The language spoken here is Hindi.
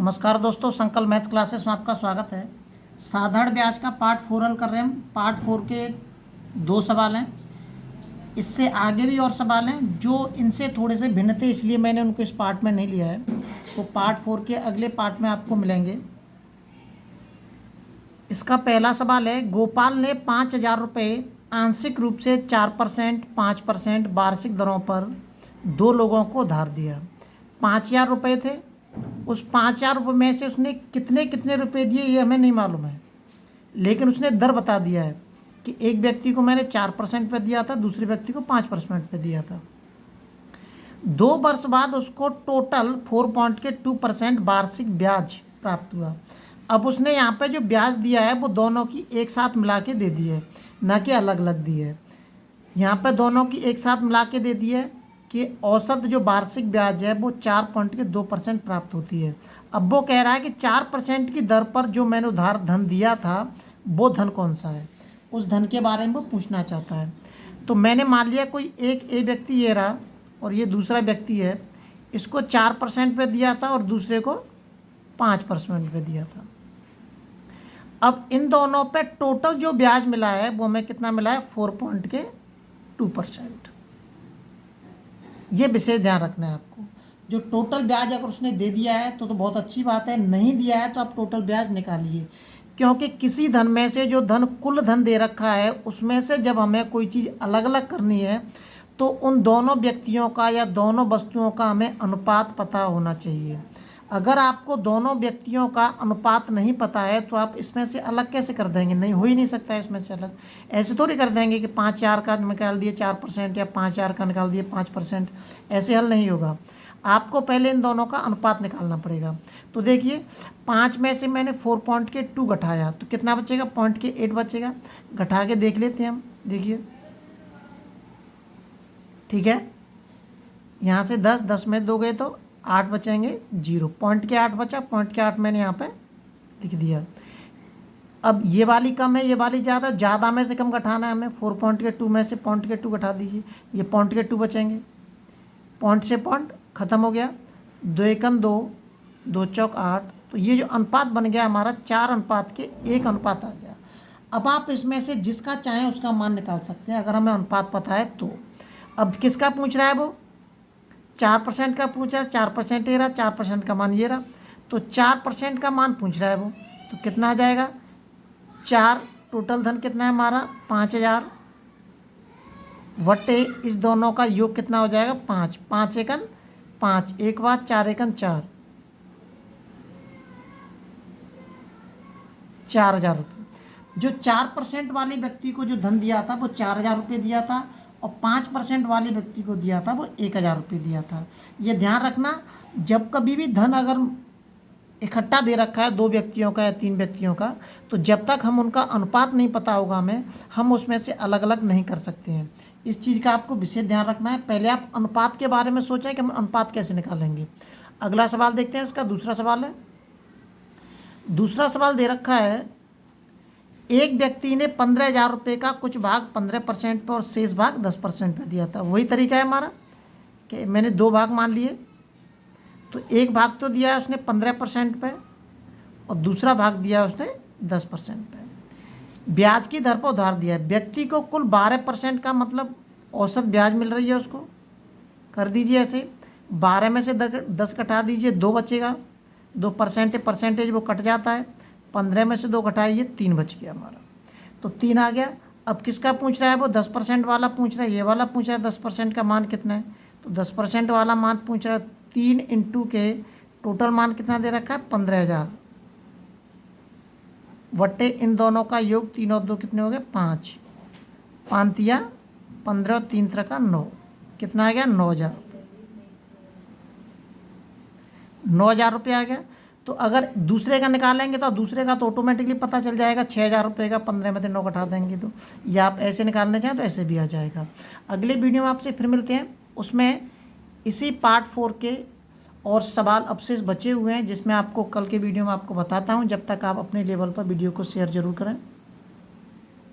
नमस्कार दोस्तों, संकल्प मैथ्स क्लासेस में आपका स्वागत है। साधारण ब्याज का पार्ट 4 हल कर रहे हैं हम। पार्ट 4 के 2 सवाल हैं। इससे आगे भी और सवाल हैं जो इनसे थोड़े से भिन्न थे, इसलिए मैंने उनको इस पार्ट में नहीं लिया है। तो पार्ट 4 के अगले पार्ट में आपको मिलेंगे। इसका पहला सवाल है, गोपाल ने 5,000 रुपये आंशिक रूप से 4%, 5% वार्षिक दरों पर 2 लोगों को उधार दिया। 5,000 रुपये थे। उस 5,000 रुपये में से उसने कितने कितने रुपए दिए ये हमें नहीं मालूम है, लेकिन उसने दर बता दिया है कि एक व्यक्ति को मैंने 4% पे दिया था, दूसरे व्यक्ति को 5% पे दिया था। 2 वर्ष बाद उसको टोटल 4.2% वार्षिक ब्याज प्राप्त हुआ। अब उसने यहाँ पे जो ब्याज दिया है वो दोनों की एक साथ मिला के दे दी है, ना कि अलग अलग दी है। यहाँ पे दोनों की एक साथ मिला के दे दी है कि औसत जो वार्षिक ब्याज है वो 4.2% प्राप्त होती है। अब वो कह रहा है कि 4% की दर पर जो मैंने उधार धन दिया था वो धन कौन सा है, उस धन के बारे में वो पूछना चाहता है। तो मैंने मान लिया कोई एक ए व्यक्ति ये रहा और ये दूसरा व्यक्ति है, इसको 4% पे दिया था और दूसरे को 5% पे दिया था। अब इन दोनों पे टोटल जो ब्याज मिला है वो हमें कितना मिला है, 4.2%। ये विशेष ध्यान रखना है आपको। जो टोटल ब्याज अगर उसने दे दिया है तो बहुत अच्छी बात है, नहीं दिया है तो आप टोटल ब्याज निकालिए, क्योंकि किसी धन में से जो धन कुल धन दे रखा है उसमें से जब हमें कोई चीज़ अलग अलग करनी है तो उन दोनों व्यक्तियों का या दोनों वस्तुओं का हमें अनुपात पता होना चाहिए। अगर आपको दोनों व्यक्तियों का अनुपात नहीं पता है तो आप इसमें से अलग कैसे कर देंगे, नहीं हो ही नहीं सकता है इसमें से अलग। ऐसे थोड़ी कर देंगे कि 5,000 का निकाल दिए 4% या 5,000 का निकाल दिए 5%, ऐसे हल नहीं होगा। आपको पहले इन दोनों का अनुपात निकालना पड़ेगा। तो देखिए 5 में से मैंने 4.2 घटाया तो कितना बचेगा, 0.8 बचेगा। घटा के देख लेते हैं हम, देखिए ठीक है। यहाँ से 10 में 2 गए तो 8 बचेंगे, 0.8 बचा, 0.8 मैंने यहाँ पे लिख दिया। अब ये वाली कम है, ये वाली ज़्यादा, ज़्यादा में से कम घटाना है हमें। 4.2 में से 0.2 घटा दीजिए, ये 0.2 बचेंगे। पॉइंट से पॉइंट ख़त्म हो गया, 2 एकम 2, 2 चौक 8। तो ये जो अनुपात बन गया हमारा 4:1 अनुपात आ गया। अब आप इसमें से जिसका चाहें उसका मान निकाल सकते हैं अगर हमें अनुपात पता है तो। अब किसका पूछ रहा है वो, 4% का पूछ रहा है, 4% ये रहा, 4% का मान ये रहा, तो 4% का मान पूछ रहा है वो, तो कितना आ जाएगा 4। टोटल धन कितना है हमारा 5,000 वटे इस दोनों का योग कितना हो जाएगा 5। 5 एकन 5, एक बार 4 एकन 4, 4,000 रुपये। जो 4% वाले व्यक्ति को जो धन दिया था वो 4,000 रुपये दिया था और 5% वाले व्यक्ति को दिया था वो 1,000 रुपये दिया था। ये ध्यान रखना, जब कभी भी धन अगर इकट्ठा दे रखा है 2 व्यक्तियों का या 3 व्यक्तियों का, तो जब तक हम उनका अनुपात नहीं पता होगा हमें, हम उसमें से अलग अलग नहीं कर सकते हैं। इस चीज़ का आपको विशेष ध्यान रखना है। पहले आप अनुपात के बारे में सोचें कि हम अनुपात कैसे निकालेंगे। अगला सवाल देखते हैं, इसका दूसरा सवाल है। दूसरा सवाल दे रखा है, एक व्यक्ति ने 15,000 रुपये का कुछ भाग 15% पर और शेष भाग 10% पर दिया था। वही तरीका है हमारा कि मैंने 2 भाग मान लिए, तो एक भाग तो दिया है उसने 15% पे और दूसरा भाग दिया है उसने 10% पे। ब्याज की दर पर उधार दिया है। व्यक्ति को कुल 12% का मतलब औसत ब्याज मिल रही है उसको। कर दीजिए ऐसे, 12 में से 10 घटा दीजिए, 2 बचेगा, 2% परसेंटेज वो कट जाता है। 15 में से 2 घटाइए, 3 बच गया हमारा, तो 3 आ गया। अब किसका पूछ रहा है वो, 10% वाला पूछ रहा है, ये वाला पूछ रहा है 10% का मान कितना है, तो 10% वाला मान पूछ रहा है। 3 इंटू के टोटल मान कितना दे रखा है 15,000 वटे इन दोनों का योग, 3 और 2 कितने हो गए 5, 5 तिया 15 और 3 तरह का 9, कितना आ गया 9,000 रुपये। 9,000 रुपये आ गया। तो अगर दूसरे का निकालेंगे तो दूसरे का तो ऑटोमेटिकली पता चल जाएगा 6,000 रुपये का, 15 में से 9 घटा देंगे तो, या आप ऐसे निकालना चाहें तो ऐसे भी आ जाएगा। अगले वीडियो में आपसे फिर मिलते हैं, उसमें इसी पार्ट 4 के और सवाल अवशेष बचे हुए हैं जिसमें आपको कल के वीडियो में आपको बताता हूं। जब तक आप अपने लेवल पर वीडियो को शेयर ज़रूर करें।